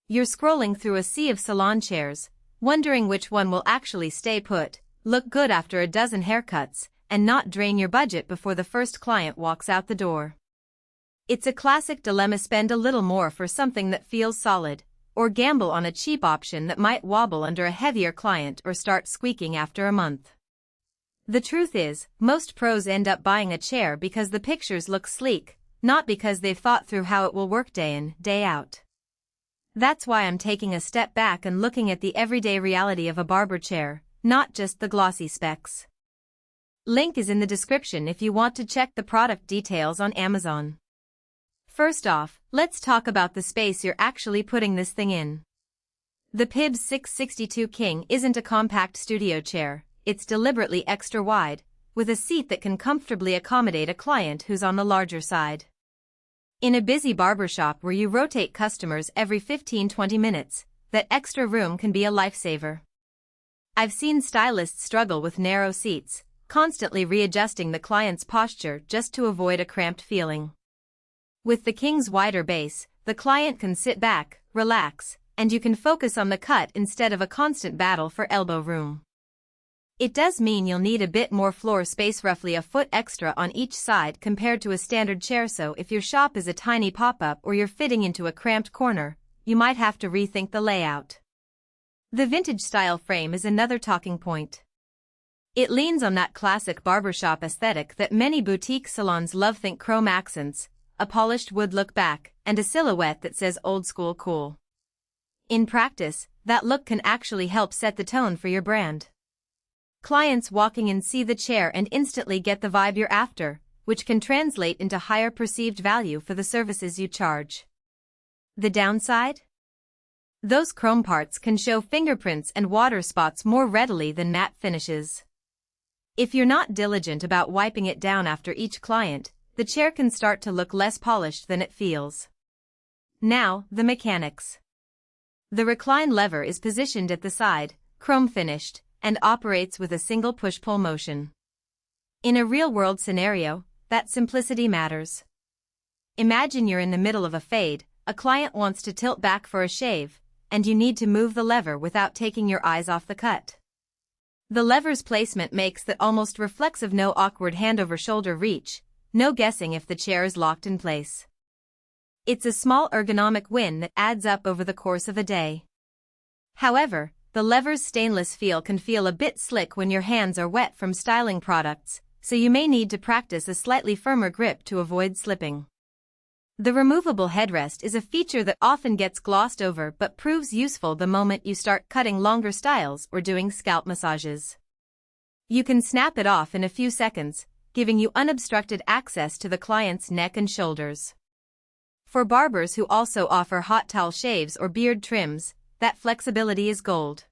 You're scrolling through a sea of salon chairs, wondering which one will actually stay put, look good after a dozen haircuts, and not drain your budget before the first client walks out the door. It's a classic dilemma: spend a little more for something that feels solid, or gamble on a cheap option that might wobble under a heavier client or start squeaking after a month. The truth is, most pros end up buying a chair because the pictures look sleek, not because they've thought through how it will work day in, day out. That's why I'm taking a step back and looking at the everyday reality of a Barber chair, not just the glossy specs. Link is in the description if you want to check the product details on Amazon. First off, let's talk about the space you're actually putting this thing in. The Pibbs 662 King isn't a compact studio chair, it's deliberately extra wide, with a seat that can comfortably accommodate a client who's on the larger side. In a busy barbershop where you rotate customers every 15-20 minutes, that extra room can be a lifesaver. I've seen stylists struggle with narrow seats, constantly readjusting the client's posture just to avoid a cramped feeling. With the King's wider base, the client can sit back, relax, and you can focus on the cut instead of a constant battle for elbow room. It does mean you'll need a bit more floor space, roughly a foot extra on each side compared to a standard chair, so if your shop is a tiny pop-up or you're fitting into a cramped corner, you might have to rethink the layout. The vintage-style frame is another talking point. It leans on that classic barbershop aesthetic that many boutique salons love. Think chrome accents, a polished wood look back, and a silhouette that says old school cool. In practice, that look can actually help set the tone for your brand. Clients walking in see the chair and instantly get the vibe you're after, which can translate into higher perceived value for the services you charge. The downside? Those chrome parts can show fingerprints and water spots more readily than matte finishes. If you're not diligent about wiping it down after each client, the chair can start to look less polished than it feels. Now, the mechanics. The recline lever is positioned at the side, chrome finished, and operates with a single push-pull motion. In a real-world scenario, that simplicity matters. Imagine you're in the middle of a fade, a client wants to tilt back for a shave, and you need to move the lever without taking your eyes off the cut. The lever's placement makes that almost reflexive, no awkward hand-over-shoulder reach, no guessing if the chair is locked in place. It's a small ergonomic win that adds up over the course of a day. However, the lever's stainless feel can feel a bit slick when your hands are wet from styling products, so you may need to practice a slightly firmer grip to avoid slipping. The removable headrest is a feature that often gets glossed over but proves useful the moment you start cutting longer styles or doing scalp massages. You can snap it off in a few seconds, giving you unobstructed access to the client's neck and shoulders. For barbers who also offer hot towel shaves or beard trims, that flexibility is gold.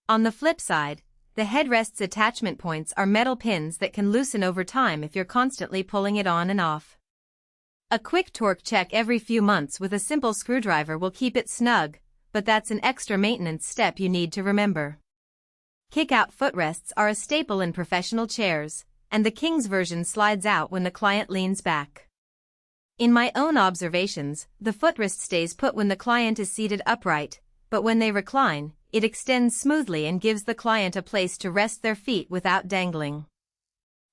On the flip side, the headrest's attachment points are metal pins that can loosen over time if you're constantly pulling it on and off. A quick torque check every few months with a simple screwdriver will keep it snug, but that's an extra maintenance step you need to remember. Kick-out footrests are a staple in professional chairs, and the King's version slides out when the client leans back. In my own observations, the footrest stays put when the client is seated upright, but when they recline, it extends smoothly and gives the client a place to rest their feet without dangling.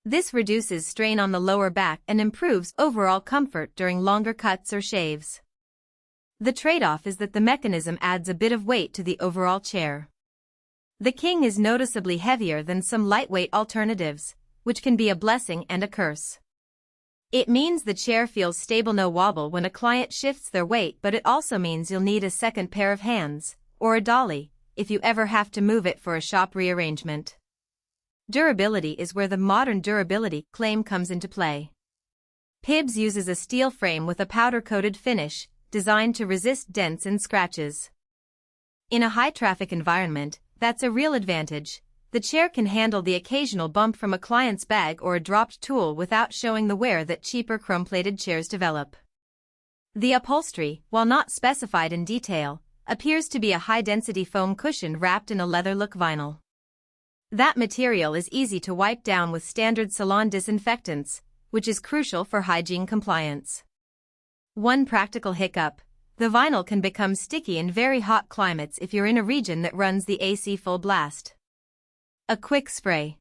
This reduces strain on the lower back and improves overall comfort during longer cuts or shaves. The trade-off is that the mechanism adds a bit of weight to the overall chair. The King is noticeably heavier than some lightweight alternatives, which can be a blessing and a curse. It means the chair feels stable, no wobble when a client shifts their weight, but it also means you'll need a second pair of hands, or a dolly, if you ever have to move it for a shop rearrangement. Durability is where the modern durability claim comes into play. Pibbs uses a steel frame with a powder-coated finish, designed to resist dents and scratches. In a high-traffic environment, that's a real advantage. The chair can handle the occasional bump from a client's bag or a dropped tool without showing the wear that cheaper chrome-plated chairs develop. The upholstery, while not specified in detail, appears to be a high-density foam cushion wrapped in a leather-look vinyl. That material is easy to wipe down with standard salon disinfectants, which is crucial for hygiene compliance. One practical hiccup: The vinyl can become sticky in very hot climates if you're in a region that runs the AC full blast. A quick spray.